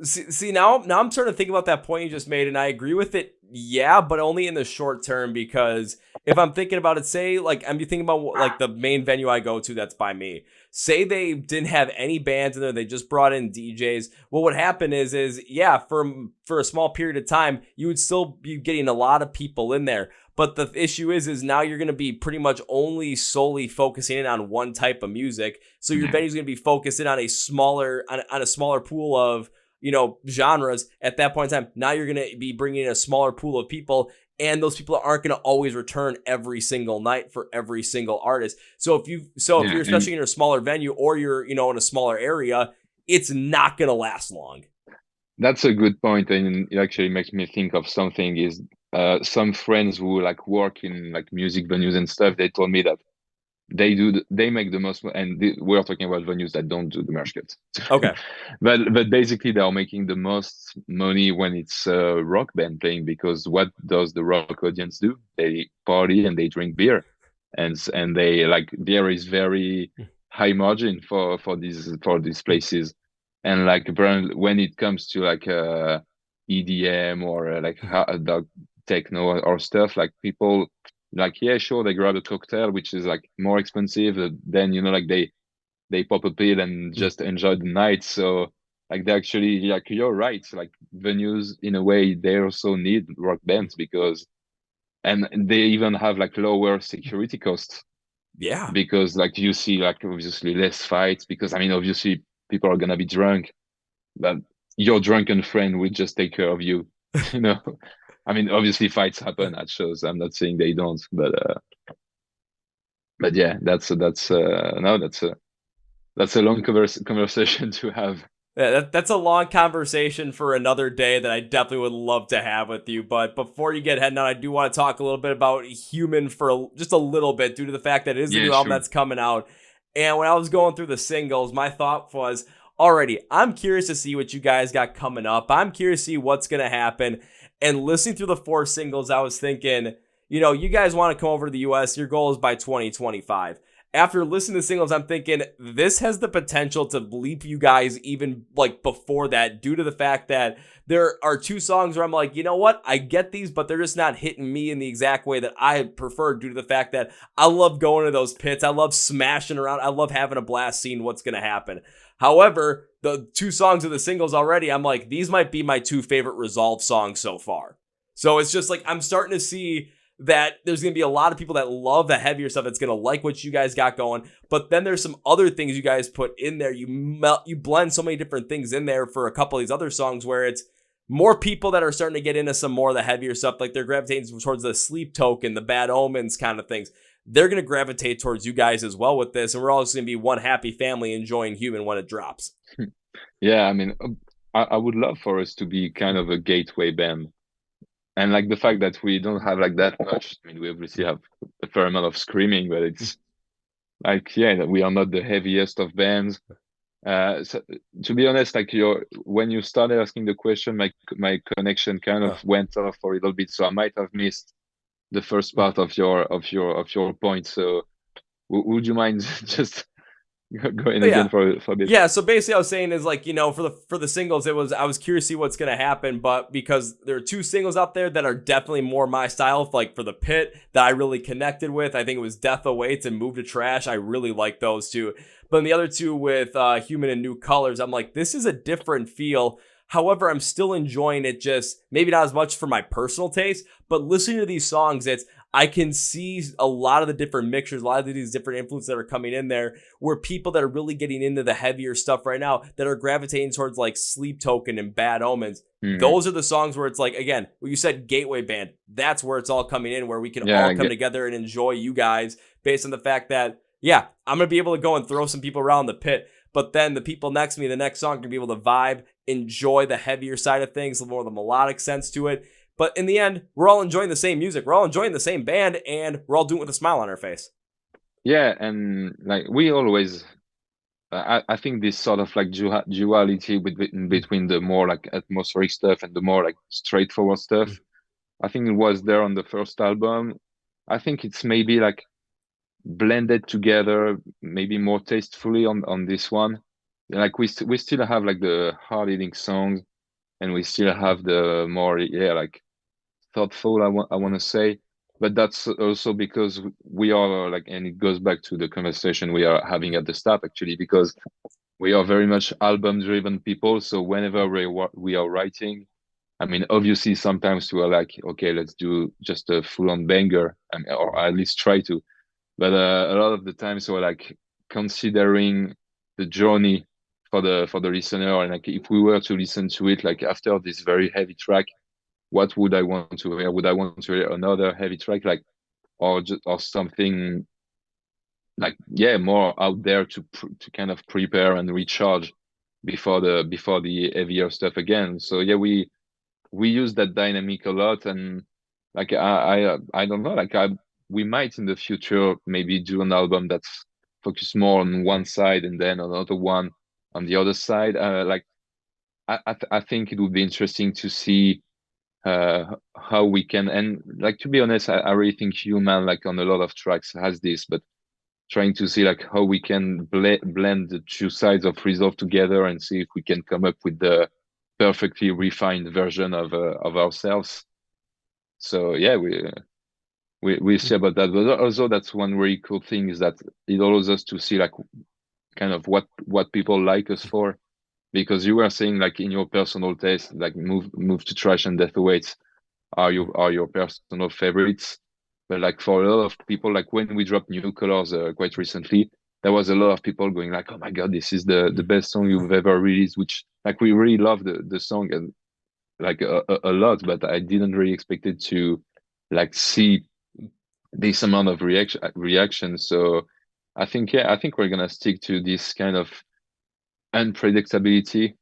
See, now I'm starting to think about that point you just made, and I agree with it. Yeah, but only in the short term, because if I'm thinking about it, say like I'm thinking about like the main venue I go to that's by me. Say they didn't have any bands in there, they just brought in DJs. What would happen is yeah, for a small period of time, you would still be getting a lot of people in there. But the issue is now you're going to be pretty much only solely focusing in on one type of music. So your Yeah. venue's going to be focused in on a smaller pool of genres. At that point in time, now you're going to be bringing in a smaller pool of people, and those people aren't going to always return every single night for every single artist. So if Yeah, you're and especially in a smaller venue, or you're, in a smaller area, it's not going to last long. that's a good point, and it actually makes me think of something. Is some friends who like work in like music venues and stuff, they told me that they make the most, and we're talking about venues that don't do the merch kits. Okay. But basically they are making the most money when it's a rock band playing, because what does the rock audience do? They party and they drink beer, and they like beer is very high margin for these places. And like when it comes to like EDM or like dog techno or stuff, like people like, yeah, sure, they grab a cocktail, which is like more expensive. Then, like they pop a pill and Mm. just enjoy the night. So like they actually, like you're right, like venues in a way they also need rock bands because and they even have like lower security costs Yeah. because like you see like obviously less fights because I mean obviously people are gonna be drunk, but your drunken friend will just take care of you, you know. I mean obviously fights happen at shows. I'm not saying they don't, but yeah, that's no, that's a long conversation to have. Yeah, that's a long conversation for another day that I definitely would love to have with you. But before you get heading out, I do want to talk a little bit about Human for just a little bit due to the fact that it is the Yeah, new album sure. that's coming out. And when I was going through the singles, my thought was, alrighty, I'm curious to see what you guys got coming up. I'm curious to see what's going to happen. And listening through the 4 singles, I was thinking, you guys want to come over to the US. Your goal is by 2025. After listening to singles, I'm thinking this has the potential to leap you guys even like before that, due to the fact that there are 2 songs where I'm like, you know what? I get these, but they're just not hitting me in the exact way that I prefer, due to the fact that I love going to those pits. I love smashing around. I love having a blast seeing what's going to happen. However, the 2 songs of the singles already, I'm like, these might be my 2 favorite Resolve songs so far. So it's just like I'm starting to see that there's going to be a lot of people that love the heavier stuff that's going to like what you guys got going. But then there's some other things you guys put in there. You blend so many different things in there for a couple of these other songs where it's more people that are starting to get into some more of the heavier stuff. Like they're gravitating towards the Sleep Token, the Bad Omens kind of things. They're going to gravitate towards you guys as well with this. And we're all just going to be one happy family enjoying Human when it drops. Yeah, I mean, I would love for us to be kind of a gateway band. And like the fact that we don't have like that much, I mean, we obviously have a fair amount of screaming, but it's like, yeah, we are not the heaviest of bands. So, to be honest, like when you started asking the question, my connection kind of went off for a little bit, so I might have missed the first part of your point. So would you mind just going But yeah, again for a bit? Yeah, so basically I was saying is like, for the singles, I was curious to see what's gonna happen, but because there are 2 singles out there that are definitely more my style, like for the pit that I really connected with. I think it was Death Awaits and Move to Trash. I really like those 2. But in the other 2 with Human and New Colors, I'm like, this is a different feel. However, I'm still enjoying it, just maybe not as much for my personal taste, but listening to these songs, I can see a lot of the different mixtures, a lot of these different influences that are coming in there, where people that are really getting into the heavier stuff right now that are gravitating towards like Sleep Token and Bad Omens. Those are the songs where it's like, again, what you said, gateway band. That's where it's all coming in, where we can all come together and enjoy you guys based on the fact that, yeah, I'm going to be able to go and throw some people around the pit, but then the people next to me, the next song, can be able to vibe, enjoy the heavier side of things, the more the melodic sense to it. But in the end, we're all enjoying the same music. We're all enjoying the same band, and we're all doing it with a smile on our face. Yeah, and like we always, I think this sort of like duality between the more like atmospheric stuff and the more like straightforward stuff. I think it was there on the first album. I think it's maybe like blended together, maybe more tastefully on this one. Like we still have like the hard hitting songs, and we still have the more like thoughtful. I want to say, but that's also because we are like, and it goes back to the conversation we are having at the start actually, because we are very much album driven people. So whenever we are writing, I mean, obviously sometimes we are like, okay, let's do just a full on banger, or at least try to. But a lot of the times we're like considering the journey for the listener, and like if we were to listen to it like after this very heavy track, what would I want to hear? Would I want to hear another heavy track, like, or something like, yeah, more out there to kind of prepare and recharge before the heavier stuff again. So yeah, we use that dynamic a lot, and like I don't know, like we might in the future maybe do an album that's focused more on one side and then another one on the other side. Like I think it would be interesting to see how we can, and like to be honest, I really think Human like on a lot of tracks has this, but trying to see like how we can blend the 2 sides of Resolve together and see if we can come up with perfectly refined version of ourselves. So yeah, we see about that. But also that's one really cool thing is that it allows us to see like kind of what people like us for. Because you were saying like in your personal taste, like move to trash and death awaits are your personal favorites. But like for a lot of people, like when we dropped New Colors quite recently, there was a lot of people going like, "Oh my God, this is the best song you've ever released." Which like we really love the song and like a lot, but I didn't really expect it to like see this amount of reaction. So I think we're gonna stick to this kind of unpredictability.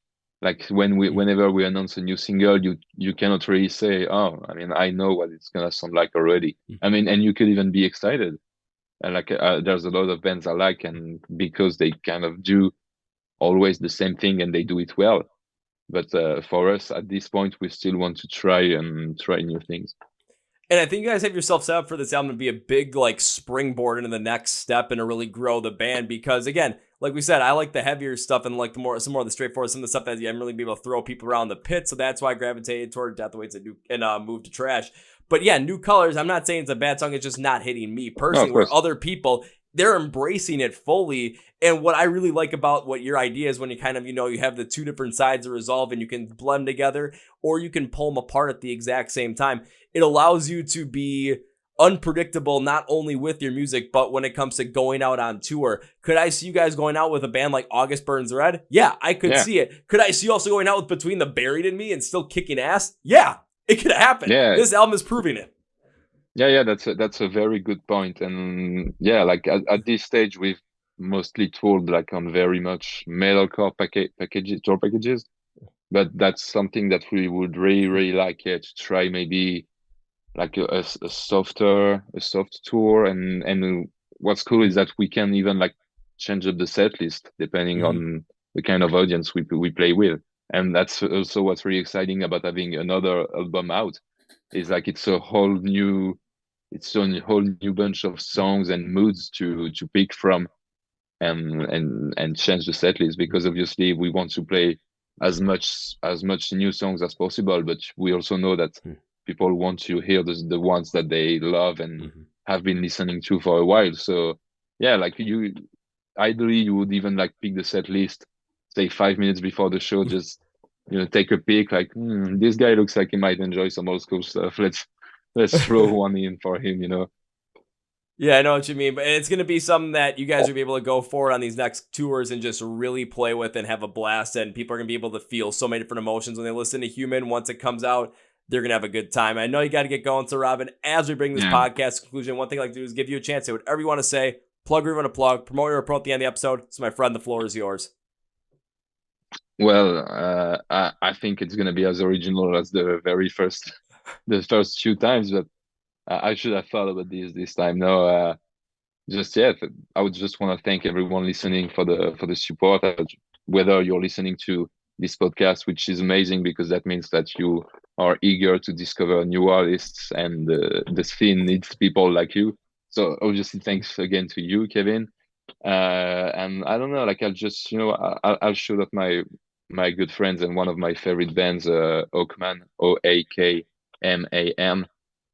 Like whenever we announce a new single, you cannot really say, oh, I mean, I know what it's gonna sound like already. I mean, and you could even be excited. And like there's a lot of bands I like, and because they kind of do always the same thing and they do it well. But for us at this point, we still want to try new things. And I think you guys have yourself set up for this album to be a big like springboard into the next step and to really grow the band because again, like we said, I like the heavier stuff and like some more of the straightforward, some of the stuff that I'm really be able to throw people around the pit. So that's why I gravitated toward Death Awaits and Move to Trash. But yeah, New Colors, I'm not saying it's a bad song, it's just not hitting me personally, where other people they're embracing it fully. And what I really like about what your idea is when you kind of, you have the two different sides of Resolve and you can blend together or you can pull them apart at the exact same time. It allows you to be unpredictable, not only with your music, but when it comes to going out on tour. Could I see you guys going out with a band like August Burns Red? Yeah, I could see it. Could I see you also going out with Between the Buried and Me and still kicking ass? Yeah, it could happen. Yeah. This album is proving it. Yeah, that's a very good point. And yeah, like at this stage, we've mostly toured like on very much metalcore packages, tour packages. But that's something that we would really like to try maybe like a soft tour. And what's cool is that we can even like change up the set list depending on the kind of audience we play with. And that's also what's really exciting about having another album out is like it's a whole new bunch of songs and moods to pick from and change the set list because obviously we want to play as much new songs as possible, but we also know that people want to hear the ones that they love and have been listening to for a while. So yeah, like ideally you would even like pick the set list, say 5 minutes before the show, just take a peek like this guy looks like he might enjoy some old school stuff. Let's throw one in for him. Yeah, I know what you mean, but it's going to be something that you guys will be able to go forward on these next tours and just really play with and have a blast, and people are going to be able to feel so many different emotions when they listen to Human. Once it comes out, they're going to have a good time. I know you got to get going, so Robin, as we bring this podcast to conclusion, one thing I'd like to do is give you a chance to say whatever you want to say, plug where you want to plug, promote your promote at the end of the episode. So my friend, the floor is yours. Well, I think it's going to be as original as the first few times, but I should have thought about this time. No, I would just want to thank everyone listening for the support. Whether you're listening to this podcast, which is amazing because that means that you are eager to discover new artists, and the scene needs people like you. So obviously, thanks again to you, Kevin. And I don't know, like I'll just I'll show that my good friends and one of my favorite bands, Oakman, Oakman,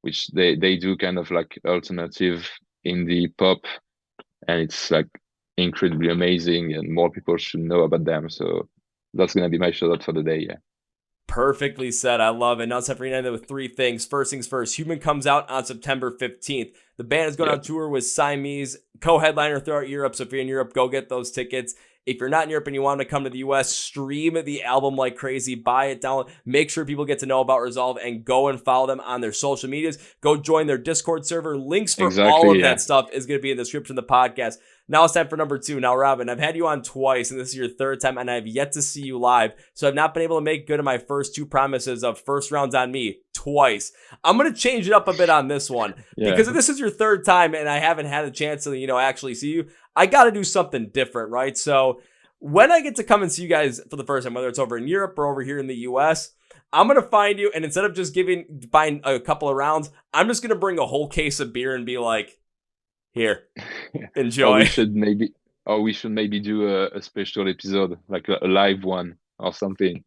which they do kind of like alternative indie pop, and it's like incredibly amazing, and more people should know about them. So that's gonna be my shout out for the day. Yeah. Perfectly said. I love it. Now it's time for you to end it with three things. First things first, Human comes out on September 15th. The band is going on tour with Siamese, co-headliner throughout Europe. So if you're in Europe, go get those tickets. If you're not in Europe and you want to come to the US, stream the album like crazy, buy it, download, make sure people get to know about Resolve, and go and follow them on their social medias. Go join their Discord server. Links for all of that stuff is going to be in the description of the podcast. Now it's time for number two. Now, Robin, I've had you on twice, and this is your third time, and I've yet to see you live. So I've not been able to make good on my first two promises of first rounds on me twice. I'm going to change it up a bit on this one. Because if this is your third time and I haven't had a chance to, actually see you, I got to do something different, right? So when I get to come and see you guys for the first time, whether it's over in Europe or over here in the US, I'm going to find you, and instead of just buying a couple of rounds, I'm just going to bring a whole case of beer and be like, here, enjoy. We should maybe do a special episode, like a live one or something.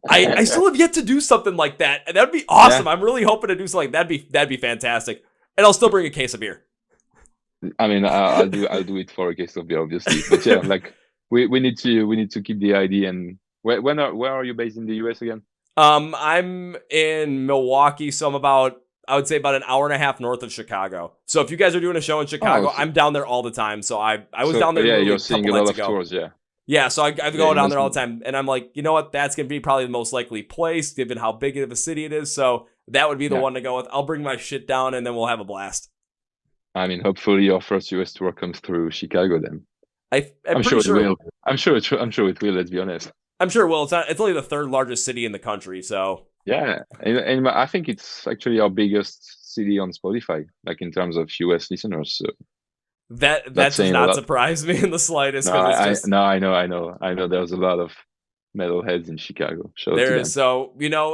I still have yet to do something like that, and that'd be awesome. Yeah. I'm really hoping to do something like that. That'd be fantastic. And I'll still bring a case of beer. I mean, I'll do it for a case of beer, obviously. But yeah, like we need to keep the ID. And where are you based in the US again? I'm in Milwaukee, so I would say about an hour and a half north of Chicago. So if you guys are doing a show in Chicago, I'm down there all the time. So I was down there. Yeah, you're seeing a lot of tours. Yeah. Yeah, so I go down there all the time, and I'm like, you know what? That's going to be probably the most likely place, given how big of a city it is. So that would be the one to go with. I'll bring my shit down, and then we'll have a blast. I mean, hopefully your first US tour comes through Chicago then. I'm sure it will. I'm sure it will. Let's be honest. I'm sure it will. It's only the third largest city in the country, so yeah, and I think it's actually our biggest city on Spotify, like in terms of US listeners. So. That does not surprise me in the slightest. No, I know. There's a lot of metalheads in Chicago. There is. So,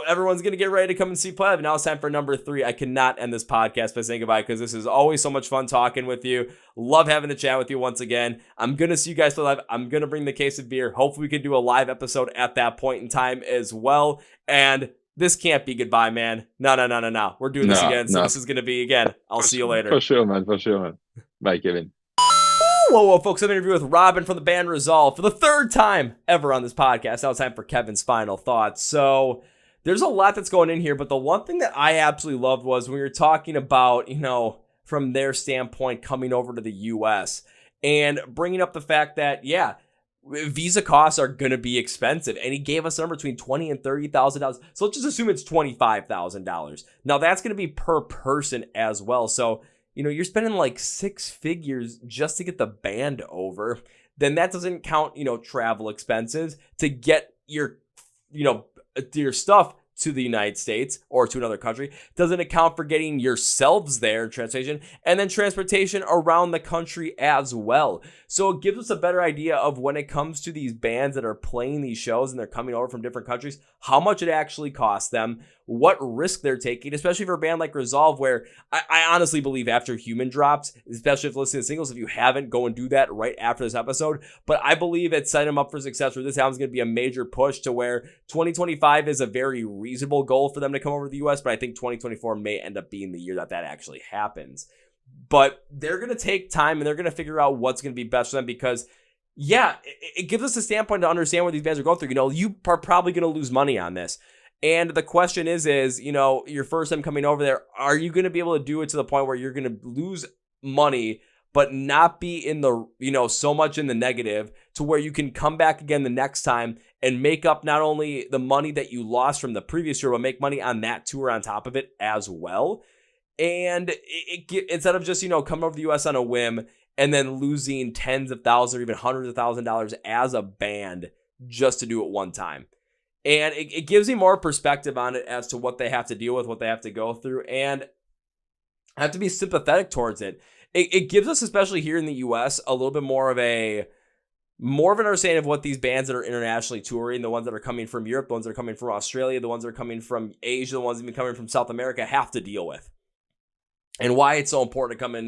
everyone's going to get ready to come and see play. Now it's time for number 3. I cannot end this podcast by saying goodbye because this is always so much fun talking with you. Love having the chat with you once again. I'm going to see you guys play live. I'm going to bring the case of beer. Hopefully we can do a live episode at that point in time as well. And this can't be goodbye, man. No. We're doing this again. So this is going to be again. I'll see you later. For sure, man. Bye, Kevin. Whoa, folks. I'm interviewing with Robin from the band Resolve for the 3rd time ever on this podcast. Now it's time for Kevin's final thoughts. So there's a lot that's going in here, but the one thing that I absolutely loved was when we were talking about, from their standpoint coming over to the U.S. and bringing up the fact that, visa costs are going to be expensive. And he gave us a number between $20,000 and $30,000. So let's just assume it's $25,000. Now that's going to be per person as well. So, you're spending like 6 figures just to get the band over. Then that doesn't count, travel expenses to get your stuff to the United States or to another country. Doesn't account for getting yourselves there, transportation, and then transportation around the country as well. So it gives us a better idea of when it comes to these bands that are playing these shows and they're coming over from different countries, how much it actually costs them, what risk they're taking, especially for a band like Resolve, where I honestly believe after Human drops, especially if listening to singles, if you haven't, go and do that right after this episode. But I believe it's setting them up for success where this album's going to be a major push to where 2025 is a very reasonable goal for them to come over to the US, but I think 2024 may end up being the year that actually happens. But they're going to take time and they're going to figure out what's going to be best for them because, it gives us a standpoint to understand what these bands are going through. You are probably going to lose money on this. And the question is, your first time coming over there, are you going to be able to do it to the point where you're going to lose money, but not be in the, so much in the negative to where you can come back again the next time and make up not only the money that you lost from the previous tour, but make money on that tour on top of it as well. And instead of just, coming over to the US on a whim and then losing tens of thousands or even hundreds of $1,000s as a band just to do it one time. And it gives me more perspective on it as to what they have to deal with, what they have to go through, and I have to be sympathetic towards it. It gives us, especially here in the US, a little bit more of an understanding of what these bands that are internationally touring, the ones that are coming from Europe, the ones that are coming from Australia, the ones that are coming from Asia, the ones that are coming from South America have to deal with. And why it's so important to come in,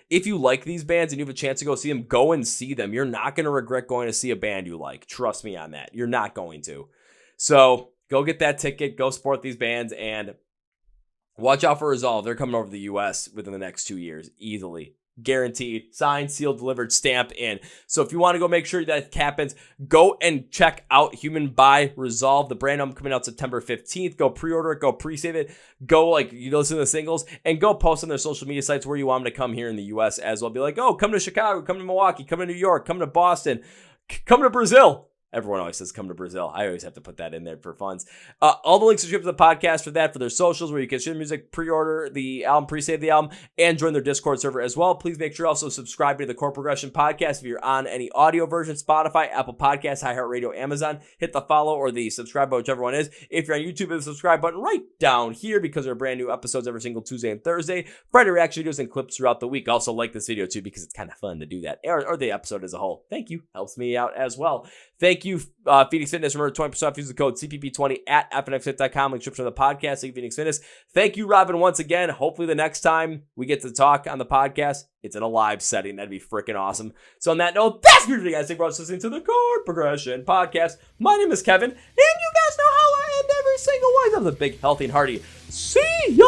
if you like these bands and you have a chance to go see them, go and see them. You're not going to regret going to see a band you like. Trust me on that. You're not going to. So go get that ticket, go support these bands, and watch out for Resolve. They're coming over to the US within the next 2 years, easily. Guaranteed, signed, sealed, delivered, stamped in. So if you want to go make sure that happens, go and check out Human by Resolve. The brand album coming out September 15th. Go pre-order it, go pre-save it, go listen to the singles, and go post on their social media sites where you want them to come here in the US as well. Be like, oh, come to Chicago, come to Milwaukee, come to New York, come to Boston, come to Brazil. Everyone always says come to Brazil. I always have to put that in there for funds. All the links are to the podcast for that, for their socials, where you can stream music, pre-order the album, pre-save the album, and join their Discord server as well. Please make sure also subscribe to the Chord Progression Podcast if you're on any audio version, Spotify, Apple Podcasts, iHeartRadio, Amazon. Hit the follow or the subscribe button, whichever one is. If you're on YouTube, hit the subscribe button right down here because there are brand new episodes every single Tuesday and Thursday. Friday reaction videos and clips throughout the week. Also like this video too because it's kind of fun to do that, or the episode as a whole. Thank you. Helps me out as well. Thank you, Phoenix Fitness. Remember, 20% off. Use the code CPP20 at fnxfit.com. Link description of the podcast. Thank you, Phoenix Fitness. Thank you, Robin, once again. Hopefully the next time we get to talk on the podcast, it's in a live setting. That'd be freaking awesome. So on that note, that's good for you guys. Thank you for listening to the Chord Progression Podcast. My name is Kevin, and you guys know every single one. Have a big, healthy, and hearty. See ya!